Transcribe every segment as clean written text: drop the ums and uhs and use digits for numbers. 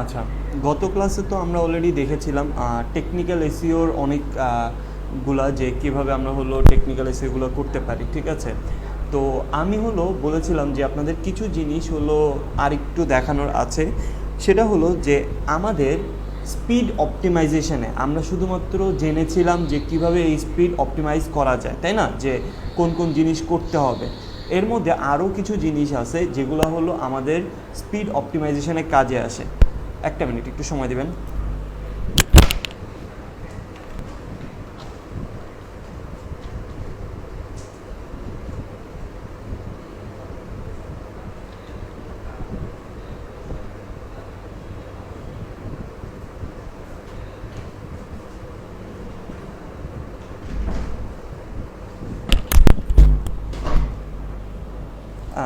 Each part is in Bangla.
আচ্ছা, গত ক্লাসে তো আমরা অলরেডি দেখেছিলাম টেকনিক্যাল এসইওর অনেক গুলা যে কিভাবে আমরা হলো টেকনিক্যাল এসইওগুলো করতে পারি, ঠিক আছে। তো আমি হলো বলেছিলাম যে আপনাদের কিছু জিনিস হলো আরেকটু দেখানোর আছে। সেটা হলো যে আমাদের স্পিড অপটিমাইজেশনে আমরা শুধুমাত্র জেনেছিলাম যে কিভাবে এই স্পিড অপটিমাইজ করা যায়, তাই না, যে কোন কোন জিনিস করতে হবে। এর মধ্যে আরও কিছু জিনিস আছে যেগুলো হলো আমাদের স্পিড অপটিমাইজেশনে কাজে আসে। একটা মিনিট, একটু সময় দিবেন।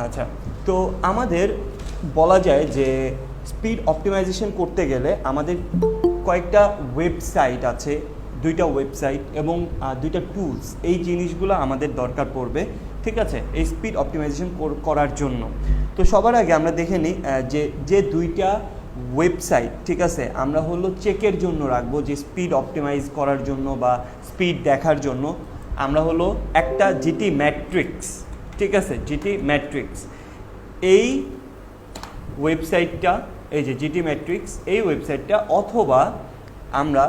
আচ্ছা, তো আমাদের বলা যায় যে স্পিড অপটিমাইজেশন করতে গেলে আমাদের কয়েকটা ওয়েবসাইট আছে, দুইটা ওয়েবসাইট এবং দুইটা টুলস, এই জিনিসগুলো আমাদের দরকার পড়বে, ঠিক আছে, এই স্পিড অপটিমাইজেশন করার জন্য। তো সবার আগে আমরা দেখে নিই যে যে দুইটা ওয়েবসাইট, ঠিক আছে, আমরা হলো চেকের জন্য রাখবো, যে স্পিড অপটিমাইজ করার জন্য বা স্পিড দেখার জন্য। আমরা হলো একটা জিটি ম্যাট্রিক্স, ঠিক আছে, জিটি ম্যাট্রিক্স, এই ওয়েবসাইটটা, এই যে জিটি ম্যাট্রিক্স, এই ওয়েবসাইটটা, অথবা আমরা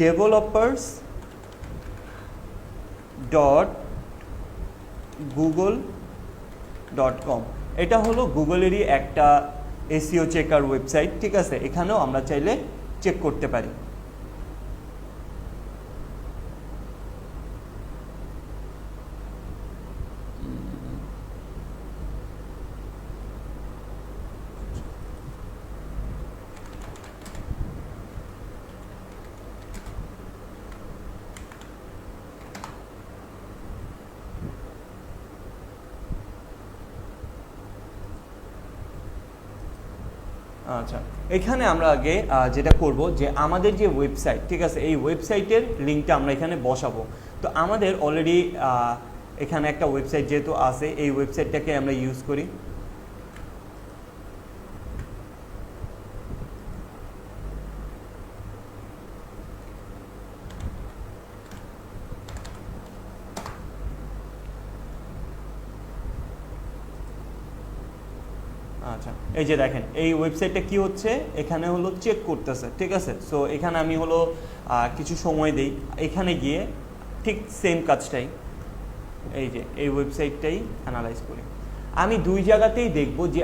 developers.google.com, এটা হলো গুগলেরই একটা এসইও চেকার ওয়েবসাইট, ঠিক আছে, এখানেও আমরা চাইলে চেক করতে পারি। আচ্ছা, এখানে আমরা আগে যেটা করব যে আমাদের যে ওয়েবসাইট, ঠিক আছে, এই ওয়েবসাইটের লিঙ্কটা আমরা এখানে বসাবো। তো আমাদের অলরেডি এখানে একটা ওয়েবসাইট যেহেতু আছে, এই ওয়েবসাইটটাকে আমরা ইউজ করি। আচ্ছা, এই যে দেখেন এই ওয়েবসাইটটা কি হচ্ছে, এখানে হলো চেক করতেছে, ঠিক আছে। সো এখানে আমি হলো কিছু সময় দেই, এখানে গিয়ে ঠিক সেম কাজটাই, এই যে এই ওয়েবসাইটটাই অ্যানালাইজ করি। আমি দুই জায়গাতেই দেখব যে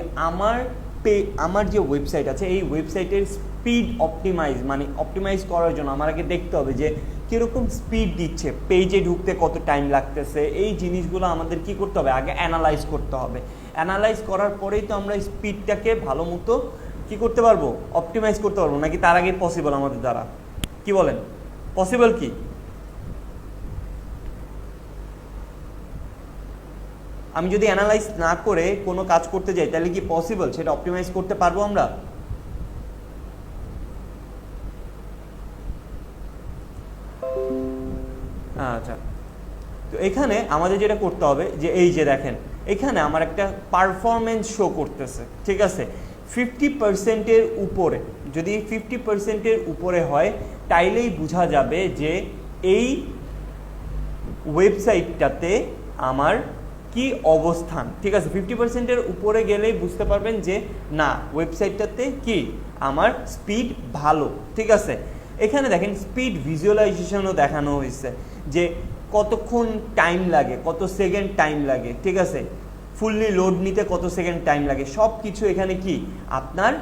আমার যে ওয়েবসাইট আছে, এই ওয়েবসাইটের স্পিড অপটিমাইজ, মানে অপটিমাইজ করার জন্য আমার আগে দেখতে হবে যে কীরকম স্পিড দিচ্ছে, পেজে ঢুকতে কত টাইম লাগতেছে, এই জিনিসগুলো আমাদের কি করতে হবে, আগে অ্যানালাইজ করতে হবে। অ্যানালাইজ করার পরেই তো আমরা স্পিডটাকে ভালো মতো কী করতে পারবো, অপটিমাইজ করতে পারবো, নাকি তার আগে পসিবল আমাদের দ্বারা? কি বলেন, পসিবল কি? আমি যদি অ্যানালাইজ না করে কোনো কাজ করতে যাই, তাহলে কি পসিবল সেটা অপটিমাইজ করতে পারবো আমরা? আচ্ছা, তো এখানে আমাদের যেটা করতে হবে যে এই যে দেখেন এখানে আমার একটা পারফরমেন্স শো করতেছে, ঠিক আছে, 50%-এর উপরে। যদি 50%-এর উপরে হয় তাইলেই বোঝা যাবে যে এই ওয়েবসাইটটাতে আমার কি অবস্থান, ঠিক আছে। 50%-এর উপরে গেলেই বুঝতে পারবেন যে না, ওয়েবসাইটটাতে কি আমার স্পিড ভালো, ঠিক আছে। এখানে দেখেন স্পিড ভিজুয়ালাইজেশনও দেখানো হয়েছে যে কতক্ষণ টাইম লাগে, কত সেকেন্ড টাইম লাগে, ঠিক আছে, ফুললি লোড নিতে কত সেকেন্ড টাইম লাগে, সব কিছু এখানে কি আপনার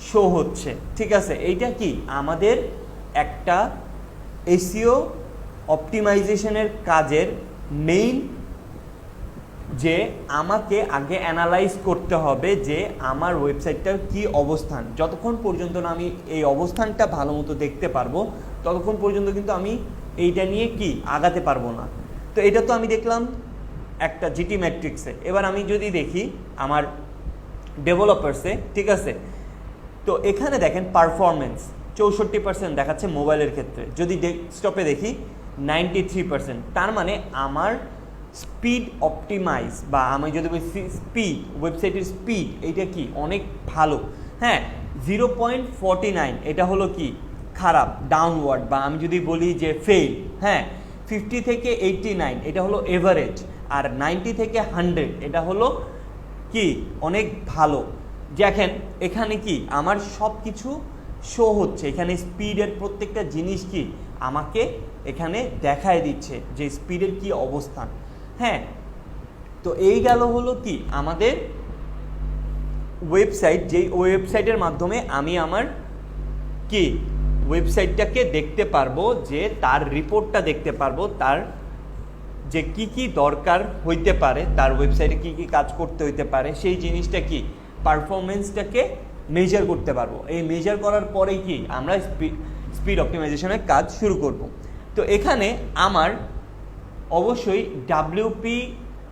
শো হচ্ছে, ঠিক আছে। এইটা কি আমাদের একটা এসইও অপটিমাইজেশনের কাজের মেইন, যে আমাকে আগে অ্যানালাইজ করতে হবে যে আমার ওয়েবসাইটটার কি অবস্থান। যতক্ষণ পর্যন্ত না আমি এই অবস্থানটা ভালো মতো দেখতে পারবো, ততক্ষণ পর্যন্ত কিন্তু আমি এইটা নিয়ে কি আগাতে পারবো না। তো এটা তো আমি দেখলাম একটা জিটি ম্যাট্রিক্সে। এবার আমি যদি দেখি আমার ডেভেলপার্সে, ঠিক আছে, তো এখানে দেখেন পারফরমেন্স 64% দেখাচ্ছে মোবাইলের ক্ষেত্রে, যদি ডেস্কটপে দেখি 93%। তার মানে আমার স্পিড অপটিমাইজ, বা আমি যদি বলি স্পিড, ওয়েবসাইটের স্পিড, এইটা কি অনেক ভালো। হ্যাঁ, 0.49 এটা হলো কি খারাপ, ডাউনওয়ার্ড, বা আমি যদি বলি যে ফেল। হ্যাঁ, 50 থেকে 89 এটা হলো এভারেজ, আর 90 থেকে 100 এটা হলো কি অনেক ভালো। দেখেন এখানে কি আমার সব কিছু শো হচ্ছে, এখানে স্পিডের প্রত্যেকটা জিনিস কি আমাকে এখানে দেখায় দিচ্ছে যে স্পিডের কি অবস্থান। হ্যাঁ, তো এই গেল হলো কি আমাদের ওয়েবসাইট, যেই ওয়েবসাইটের মাধ্যমে আমি আমার কি ওয়েবসাইটটাকে দেখতে পারবো, যে তার রিপোর্টটা দেখতে পারবো, তার যে কি কি দরকার হইতে পারে, তার ওয়েবসাইটে কি কি কাজ করতে হইতে পারে, সেই জিনিসটা কি পারফরমেন্সটাকে মেজার করতে পারবো। এই মেজার করার পরেই কি আমরা স্পিড অপটিমাইজেশনের কাজ শুরু করব। তো এখানে আমার অবশ্যই WP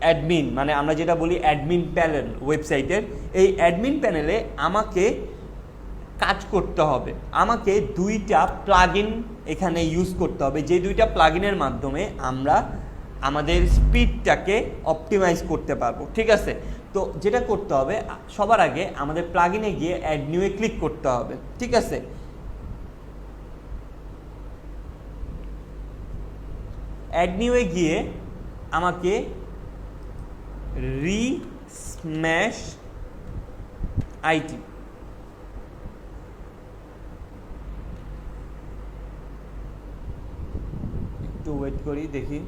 অ্যাডমিন, মানে আমরা যেটা বলি অ্যাডমিন প্যানেল ওয়েবসাইটের, এই অ্যাডমিন প্যানেলে আমাকে কাজ করতে হবে। আমাকে দুইটা প্লাগইন এখানে ইউজ করতে হবে, যে দুইটা প্লাগইনের মাধ্যমে আমরা আমাদের স্পিডটাকে অপটিমাইজ করতে পারবো। ঠিক আছে, তো যেটা করতে হবে সবার আগে আমাদের প্লাগইনে গিয়ে অ্যাড নিউয়ে ক্লিক করতে হবে। ঠিক আছে, অ্যাড নিউয়ে গিয়ে আমাকে রিস্ম্যাশ আইটি, একটু ওয়েট করি দেখি,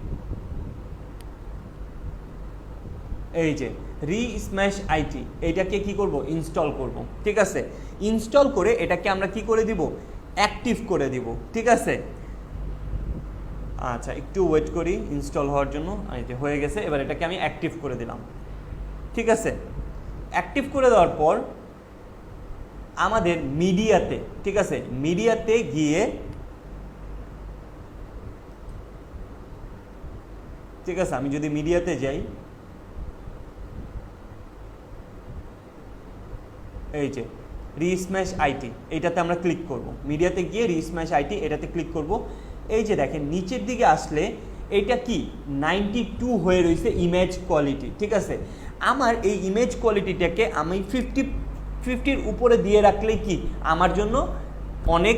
এই যে রিস্ম্যাশ আইটি, এইটাকে কি করব ইনস্টল করব। ঠিক আছে, ইনস্টল করে এটাকে আমরা কি করে দিব অ্যাক্টিভ করে দিব। ঠিক আছে, আচ্ছা একটু ওয়েট করি ইনস্টল হওয়ার জন্য। এই যে হয়ে গেছে, এবার এটাকে আমি অ্যাক্টিভ করে দিলাম। ঠিক আছে, অ্যাক্টিভ করে দেওয়ার পর আমাদের মিডিয়াতে, ঠিক আছে মিডিয়াতে গিয়ে, ঠিক আছে আমি যদি মিডিয়াতে যাই, এই যে রিস্ম্যাশ আইটি, এইটাতে আমরা ক্লিক করব। মিডিয়াতে গিয়ে রিস্ম্যাশ আইটি এটাতে ক্লিক করব। এই যে দেখেন নিচের দিকে আসলে এটা কি 92 হয়ে রয়েছে ইমেজ কোয়ালিটি। ঠিক আছে, আমার এই ইমেজ কোয়ালিটিটাকে আমি 50-50-র উপরে দিয়ে রাখলেই কি আমার জন্য অনেক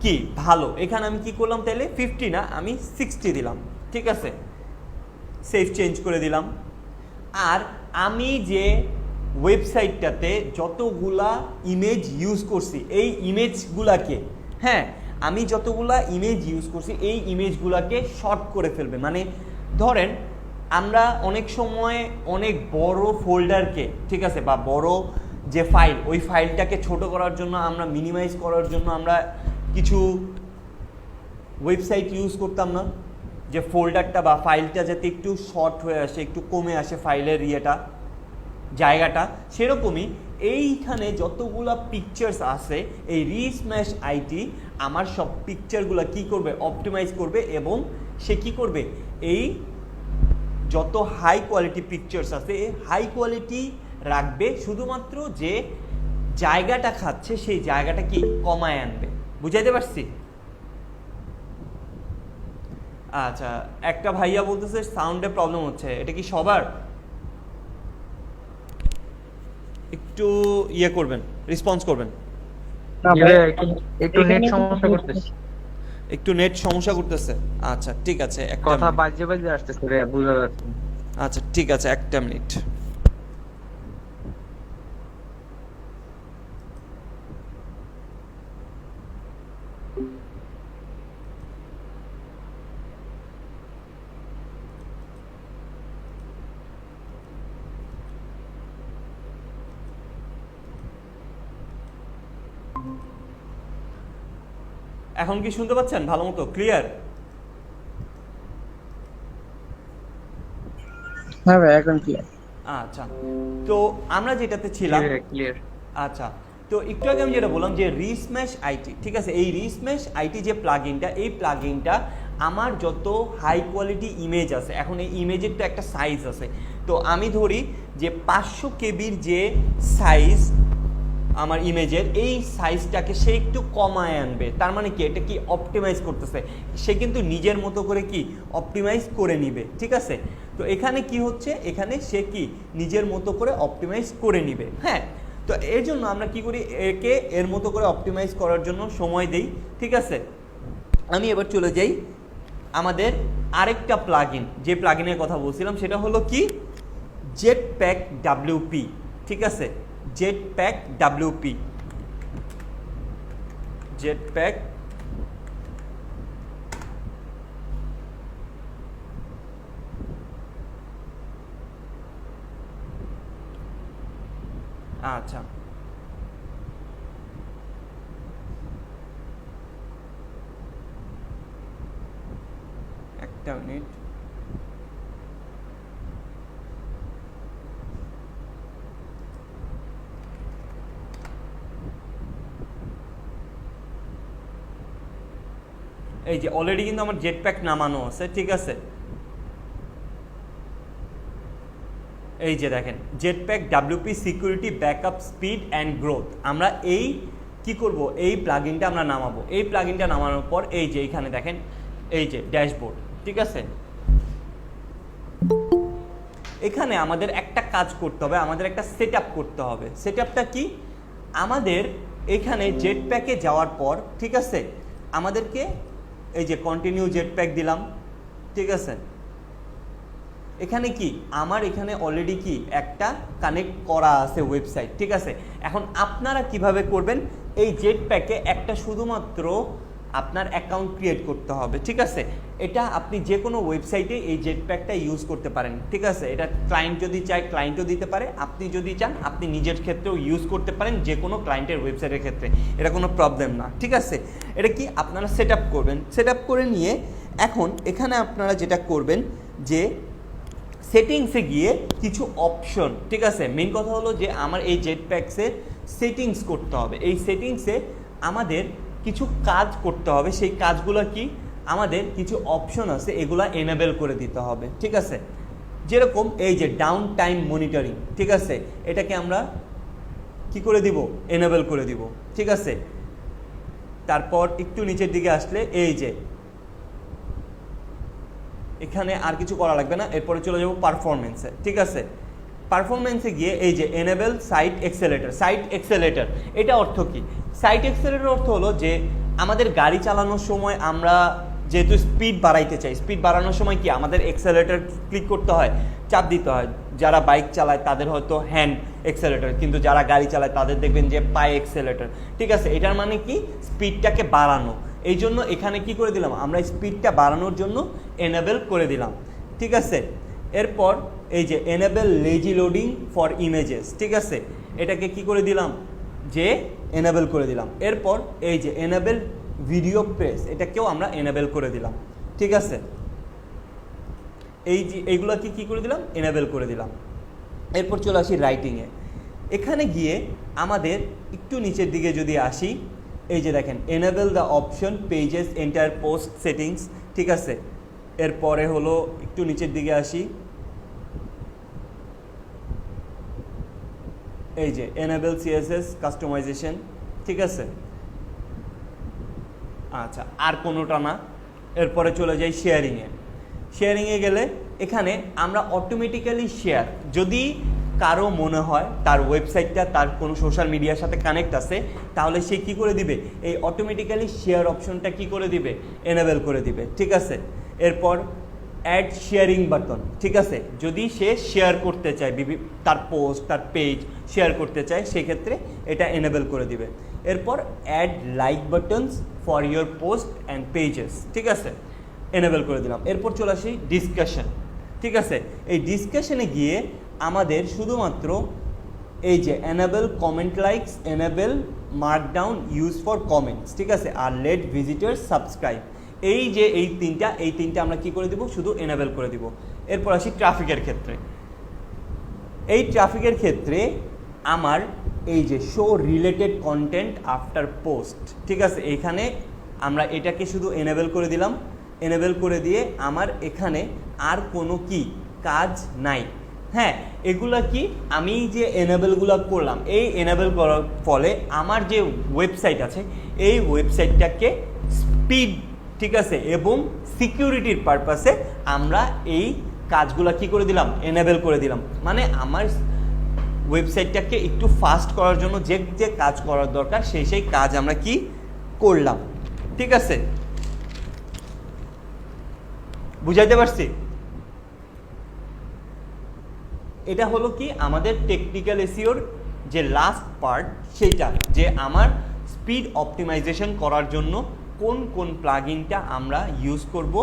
কি ভালো। এখানে আমি কি করলাম তাহলে 50 না, আমি 60 দিলাম। ঠিক আছে, সেভ চেঞ্জ করে দিলাম। আর আমি যে ওয়েবসাইটটাতে যতগুলা ইমেজ ইউজ করছি, এই ইমেজগুলাকে, হ্যাঁ আমি যতগুলা ইমেজ ইউজ করছি এই ইমেজগুলাকে শর্ট করে ফেলবে। মানে ধরেন আমরা অনেক সময় অনেক বড় ফোল্ডারকে, ঠিক আছে, বা বড় যে ফাইল, ওই ফাইলটাকে ছোট করার জন্য, আমরা মিনিমাইজ করার জন্য আমরা কিছু ওয়েবসাইট ইউজ করতাম না, যে ফোল্ডারটা বা ফাইলটা যাতে একটু শর্ট হয়ে আসে, একটু কমে আসে ফাইলের জায়গাটা। সেরকমই এইখানে যতগুলা পিকচার্স আছে, এই রিস্ম্যাশ আইটি আমার সব পিকচারগুলো কি করবে অপটিমাইজ করবে, এবং সে কি করবে এই যত হাই কোয়ালিটি পিকচার্স আছে হাই কোয়ালিটি রাখবে, শুধুমাত্র যে জায়গাটা খাচ্ছে সেই জায়গাটা কি কমায় আনবে। বুঝাইতে পারছি? আচ্ছা, একটা ভাইয়া বলতেছে সাউন্ডে প্রবলেম হচ্ছে, এটা কি সবার? একটু ইয়ে করবেন, রেসপন্স করবেন। একটু নেট সমস্যা করতেছে, একটু নেট সমস্যা করতেছে। আচ্ছা ঠিক আছে, একটা কথা বাজে বাজে আসতেছে রে, বুঝা যাচ্ছে। আচ্ছা ঠিক আছে, একটা মিনিট। এখন কি শুনতে পাচ্ছেন ভালো মতো ক্লিয়ার? হ্যাঁ ভাই এখন ক্লিয়ার। আচ্ছা, তো আমরা যেটাতে ছিলাম ক্লিয়ার। আচ্ছা, তো একটু আগে আমি যেটা বললাম যে রিস্ম্যাশ আইটি, ঠিক আছে, এই রিস্ম্যাশ আইটি যে প্লাগইনটা, এই প্লাগইনটা আমার যত হাই কোয়ালিটি ইমেজ আছে, এখন এই ইমেজের তো একটা সাইজ আছে, তো আমি ধরি যে 500 কেবির যে সাইজ আমার ইমেজের, এই সাইজটাকে সে একটু কমায় আনবে। তার মানে কি, এটা কি অপটিমাইজ করতেছে, সে কিন্তু নিজের মতো করে কি অপটিমাইজ করে নিবে। ঠিক আছে, তো এখানে কি হচ্ছে, এখানে সে কি নিজের মতো করে অপটিমাইজ করে নিবে। হ্যাঁ, তো এর জন্য আমরা কি করি, একে এর মতো করে অপটিমাইজ করার জন্য সময় দেই। ঠিক আছে, আমি এবার চলে যাই আমাদের আরেকটা প্লাগইন, যে প্লাগইনের কথা বলছিলাম সেটা হলো কি জেটপ্যাক ডাব্লিউপি। ঠিক আছে, জেটপ্যাক ডাব্লিউপি, জেটপ্যাক আচ্ছা একটা মিনিট, এই যে অলরেডি কিন্তু আমার জেটপ্যাক নামানো আছে। ঠিক আছে, এই যে দেখেন Jetpack WP security backup speed and growth. আমরা এই কি করব, এই প্লাগইনটা আমরা নামাবো। এই প্লাগইনটা নামানোর পর এই যে এখানে দেখেন এই যে ড্যাশবোর্ড। ঠিক আছে, এখানে আমাদের একটা কাজ করতে হবে, আমাদের একটা সেট আপ করতে হবে। সেট আপটা কি, আমাদের এখানে জেটপ্যাকে যাওয়ার পর ঠিক আছে আমাদেরকে এই যে কন্টিনিউ জেটপ্যাক দিলাম। ঠিক আছে, এখানে কি আমার এখানে অলরেডি কি একটা কানেক্ট করা আছে ওয়েবসাইট। ঠিক আছে, এখন আপনারা কিভাবে করবেন, এই জেটপ্যাকে একটা শুধুমাত্র আপনার অ্যাকাউন্ট ক্রিয়েট করতে হবে। ঠিক আছে, এটা আপনি যে কোনো ওয়েবসাইটে এই জেটপ্যাকটা ইউজ করতে পারেন। ঠিক আছে, এটা ক্লায়েন্ট যদি চায় ক্লায়েন্টও দিতে পারে, আপনি যদি চান আপনি নিজের ক্ষেত্রেও ইউজ করতে পারেন, যে কোনো ক্লায়েন্টের ওয়েবসাইটের ক্ষেত্রে, এটা কোনো প্রবলেম না। ঠিক আছে, এটা কি আপনারা সেট আপ করবেন। সেট আপ করে নিয়ে এখন এখানে আপনারা যেটা করবেন যে সেটিংসে গিয়ে কিছু অপশন, ঠিক আছে, মেইন কথা হলো যে আমার এই জেটপ্যাকসের সেটিংস করতে হবে। এই সেটিংসে আমাদের কিছু কাজ করতে হবে। সেই কাজগুলো কি, আমাদের কিছু অপশন আছে, এগুলা এনেবেল করে দিতে হবে। ঠিক আছে, যেরকম এই যে ডাউন টাইম মনিটরিং। ঠিক আছে, এটাকে আমরা কি করে দিব, এনেবেল করে দিব। ঠিক আছে, তারপর একটু নিচের দিকে আসলে এই যে এখানে আর কিছু করা লাগবে না, এরপরে চলে যাব পারফরমেন্সে। ঠিক আছে, পারফরমেন্সে গিয়ে এই যে enable site accelerator. Site accelerator এটা অর্থ কি, সাইট এক্সেলেটর অর্থ হলো যে আমাদের গাড়ি চালানোর সময় আমরা যেহেতু স্পিড বাড়াইতে চাই, স্পিড বাড়ানোর সময় কি আমাদের এক্সেলেটর ক্লিক করতে হয়, চাপ দিতে হয়। যারা বাইক চালায় তাদের হয়তো হ্যান্ড এক্সেলেটর, কিন্তু যারা গাড়ি চালায় তাদের দেখবেন যে পায়ে এক্সেলেটর। ঠিক আছে, এটার মানে কি স্পিডটাকে বাড়ানো। এই জন্য এখানে কি করে দিলাম, আমরা স্পিডটা বাড়ানোর জন্য এনেবেল করে দিলাম। ঠিক আছে, এরপর এই যে enable lazy loading for images. ঠিক আছে, এটাকে কি করে দিলাম, যে এনেবেল করে দিলাম। এরপর এই যে এনেবেল ভিডিও প্রেস, এটাকেও আমরা এনেবেল করে দিলাম। ঠিক আছে, এই যে এইগুলোকে কি করে দিলাম, এনেবেল করে দিলাম। এরপর চলে আসি রাইটিংয়ে। এখানে গিয়ে আমাদের একটু নিচের দিকে যদি আসি, এই যে দেখেন enable the option pages entire post settings. ঠিক আছে, এরপরে হলো একটু নিচের দিকে আসি, এই যে এনেবেল সিএসএস কাস্টমাইজেশন। ঠিক আছে, আচ্ছা আর কোনোটা না। এরপরে চলে যাই শেয়ারিংয়ে। শেয়ারিংয়ে গেলে এখানে আমরা অটোমেটিক্যালি শেয়ার, যদি কারো মনে হয় তার ওয়েবসাইটটা তার কোনো সোশ্যাল মিডিয়ার সাথে কানেক্ট আছে, তাহলে সে কি করে দিবে, এই অটোমেটিক্যালি শেয়ার অপশনটা কি করে দিবে, এনেবেল করে দিবে। ঠিক আছে, এরপর অ্যাড শেয়ারিং বাটন। ঠিক আছে, যদি সে শেয়ার করতে চায় তার পোস্ট তার পেজ শেয়ার করতে চায়, সেক্ষেত্রে এটা এনেবেল করে দিবে। এরপর add like buttons for your post and pages. ঠিক আছে, এনেবেল করে দিলাম। এরপর চলে আসি ডিসকাশন। ঠিক আছে, এই ডিসকাশনে গিয়ে আমাদের শুধুমাত্র এই যে enable comment likes, enable markdown use for comments. ঠিক আছে, আর লেট ভিজিটার্স সাবস্ক্রাইব, এই যে এই তিনটা আমরা কি করে দিব, শুধু এনেবেল করে দিব। এরপর আসি ট্রাফিকের ক্ষেত্রে। এই ট্রাফিকের ক্ষেত্রে আমার এই যে show related content after post. ঠিক আছে, এইখানে আমরা এটাকে শুধু এনেবেল করে দিলাম। এনেবেল করে দিয়ে আমার এখানে আর কোনো কি কাজ নাই। হ্যাঁ, এগুলা কি আমি যে এনেবেলগুলো করলাম, এই এনেবেল করার ফলে আমার যে ওয়েবসাইট আছে এই ওয়েবসাইটটাকে স্পিড, ঠিক আছে, এবং সিকিউরিটির পারপাসে আমরা এই কাজগুলো কি করে দিলাম, এনেবেল করে দিলাম। মানে আমার ওয়েবসাইটটাকে একটু ফাস্ট করার জন্য যে যে কাজ করার দরকার সেই সেই কাজ আমরা কি করলাম, ঠিক আছে? বুঝাইতে পারছি? এটা হলো কি আমাদের টেকনিক্যাল এসইওর যে লাস্ট পার্ট, সেইটা যে আমার স্পিড অপটিমাইজেশন করার জন্য কোন কোন প্লাগইনটা আমরা ইউজ করব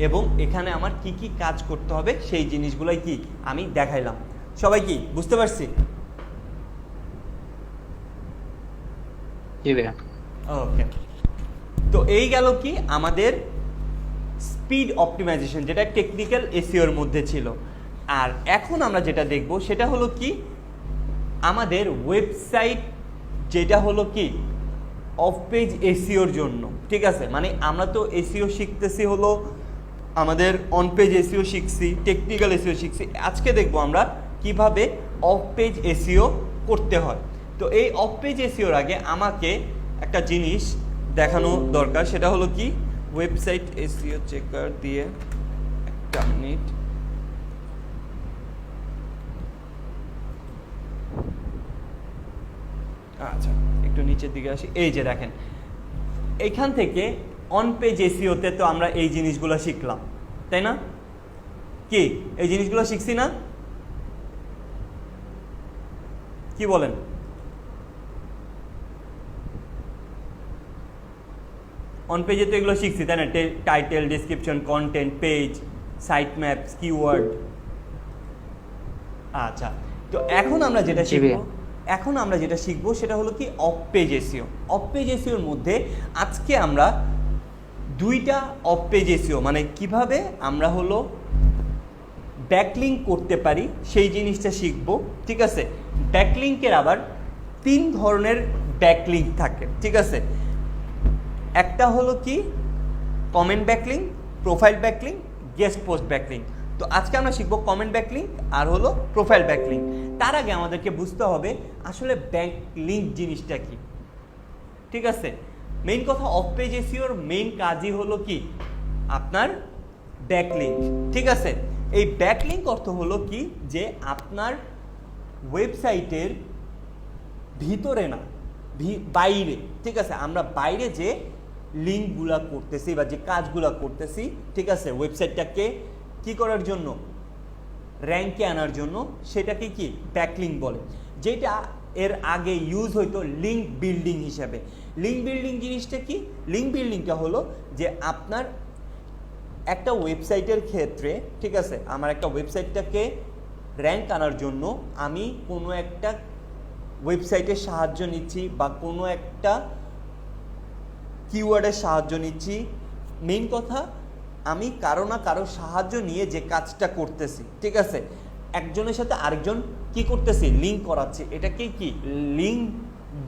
এবং এখানে আমার কি কি কাজ করতে হবে সেই জিনিসগুলোই কি আমি দেখাইলাম। সবাই কি বুঝতে পারছি? জি ভাইয়া। ওকে, তো এই গেল কি আমাদের স্পিড অপটিমাইজেশন, যেটা টেকনিক্যাল এসইওর মধ্যে ছিল। আর এখন আমরা যেটা দেখব সেটা হলো কি আমাদের ওয়েবসাইট, যেটা হলো কি অফ পেজ এসইওর জন্য, ঠিক আছে? মানে আমরা তো এসইও শিখতেছি হলো আমাদের অন পেজ এসইও শিখছি, টেকনিক্যাল এসইও শিখছি। আজকে দেখব আমরা কিভাবে অফ পেজ এসইও করতে হয়। তো এই অফ পেজ এসইওর আগে আমাকে একটা জিনিস দেখানো দরকার, সেটা হলো কি ওয়েবসাইট এসইও চেকার দিয়ে একটা মিনিট। আচ্ছা, একটু নিচের দিকে আসি। এই যে দেখেন, এইখান থেকে অন পেজ এসইওতে তো আমরা এই জিনিসগুলো শিখলাম, তাই না? কি এই জিনিসগুলো শিখছি না? কি বলেন? অন পেজে তো এগুলো শিখছি, তাই না? Title, description, content, page, site maps, keyword. আচ্ছা, তো এখন আমরা যেটা শিখবো সেটা হলো কি off page SEO. Off page এসইওর মধ্যে আজকে আমরা দুইটা অফ পেজ এসইও, মানে কিভাবে আমরা হলো ব্যাকলিঙ্ক করতে পারি সেই জিনিসটা শিখবো, ঠিক আছে? ব্যাকলিঙ্কের আবার 3 ধরনের ব্যাকলিঙ্ক থাকে, ঠিক আছে? একটা হলো কি comment backlink, profile backlink, guest post backlink. তো আজকে আমরা শিখবো কমেন্ট ব্যাকলিঙ্ক আর হলো প্রোফাইল ব্যাকলিঙ্ক। তার আগে আমাদেরকে বুঝতে হবে আসলে ব্যাকলিঙ্ক জিনিসটা কি, ঠিক আছে? মেইন কথা, অফ পেজ এসইওর মেইন কাজই হলো কি আপনার ব্যাকলিঙ্ক, ঠিক আছে? এই ব্যাকলিঙ্ক অর্থ হলো কি যে আপনার ওয়েবসাইটের ভিতরে না, বাইরে, ঠিক আছে? আমরা বাইরে যে লিঙ্কগুলা করতেছি বা যে কাজগুলা করতেছি, ঠিক আছে, ওয়েবসাইটটাকে কি করার জন্য, র্যাঙ্কে আনার জন্য, সেটাকে কি ব্যাকলিঙ্ক বলে। যেটা এর আগে ইউজ হইতো লিঙ্ক বিল্ডিং হিসাবে। লিঙ্ক বিল্ডিং জিনিসটা কি? লিঙ্ক বিল্ডিংটা হলো যে আপনার একটা ওয়েবসাইটের ক্ষেত্রে, ঠিক আছে, আমার একটা ওয়েবসাইটটাকে র্যাঙ্ক আনার জন্য আমি কোনো একটা ওয়েবসাইটের সাহায্য নিচ্ছি বা কোনো একটা কিওয়ার্ডের সাহায্য নিচ্ছি। মেইন কথা, আমি কারো না কারো সাহায্য নিয়ে যে কাজটা করতেছি, ঠিক আছে, একজনের সাথে আরেকজন কি করতেছি, লিঙ্ক করাচ্ছে, এটাকে কি লিঙ্ক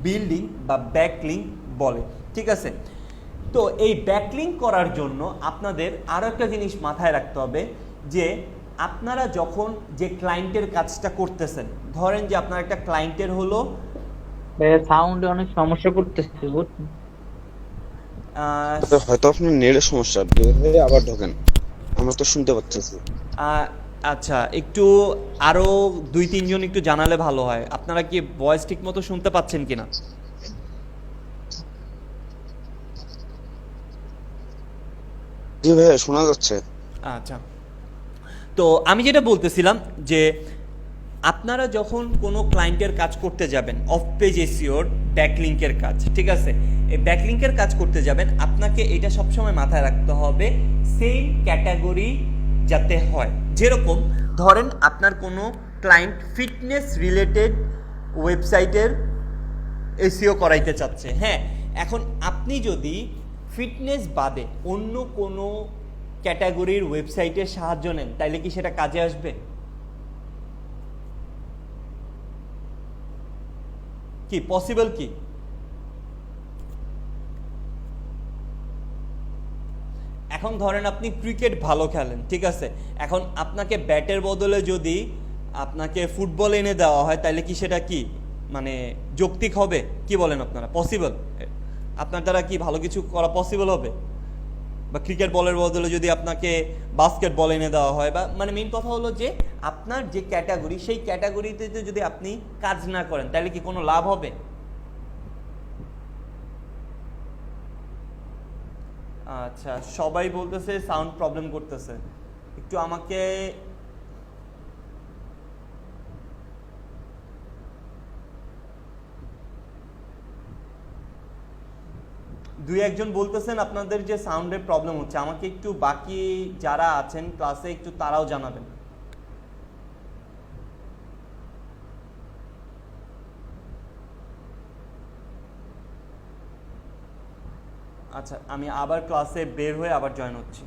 বিল্ডিং বা ব্যাকলিঙ্ক বলে, ঠিক আছে? তো এই ব্যাকলিঙ্ক করার জন্য আপনাদের আরও একটা জিনিস মাথায় রাখতে হবে যে আপনারা যখন যে ক্লায়েন্টের কাজটা করতেছেন, ধরেন যে আপনার একটা ক্লায়েন্টের হলো সাউন্ডে অনেক সমস্যা করতেছে, বুঝছেন? হয়তো আপনার নেটের সমস্যা, বের হয়ে আবার ঢোকেন, আমরা তো শুনতে পাচ্ছি। আচ্ছা, একটু আরো 2-3 জন একটু জানালে ভালো হয়। আপনারা কি ভয়েস ঠিক মতো শুনতে পাচ্ছেন কিনা? জি ভাইয়া, শোনা যাচ্ছে। আচ্ছা, তো আমি যেটা বলতেছিলাম যে আপনারা যখন কোনো ক্লায়েন্টের কাজ করতে যাবেন, অফ পেজ এসইওর ব্যাকলিঙ্কের কাজ, ঠিক আছে, এই ব্যাকলিঙ্কের কাজ করতে যাবেন, আপনাকে এটা সবসময় মাথায় রাখতে হবে সেম ক্যাটাগরি যাতে হয়। যেরকম ধরেন আপনার কোনো ক্লায়েন্ট ফিটনেস রিলেটেড ওয়েবসাইটের এসইও করাইতে চাচ্ছে, হ্যাঁ, এখন আপনি যদি ফিটনেস বাদে অন্য কোনো ক্যাটাগরির ওয়েবসাইটের সাহায্য নেন, তাইলে কি সেটা কাজে আসবে? কি পসিবল কি? এখন ধরেন আপনি ক্রিকেট ভালো খেলেন, ঠিক আছে, এখন আপনাকে ব্যাটের বদলে যদি আপনাকে ফুটবল এনে দেওয়া হয়, তাহলে কি সেটা কি মানে যৌক্তিক হবে? কি বলেন আপনারা, পসিবল? আপনার দ্বারা কি ভালো কিছু করা পসিবল হবে? বা ক্রিকেট বলের বদলে যদি আপনাকে বাস্কেট বল এনে দেওয়া হয়, বা মানে মেইন কথা হলো যে আপনার যে ক্যাটাগরি সেই ক্যাটাগরিতে যদি আপনি কাজ না করেন তাহলে কি কোনো লাভ হবে? আচ্ছা, সবাই বলতেছে সাউন্ড প্রবলেম করতেছে, একটু আমাকে দুই একজন বলতেছেন আপনাদের যে সাউন্ডের প্রবলেম হচ্ছে, আমাকে একটু বাকি যারা আছেন ক্লাসে একটু তারাও জানাবেন। আচ্ছা, আমি আবার ক্লাসে বের হয়ে আবার জয়েন হচ্ছি।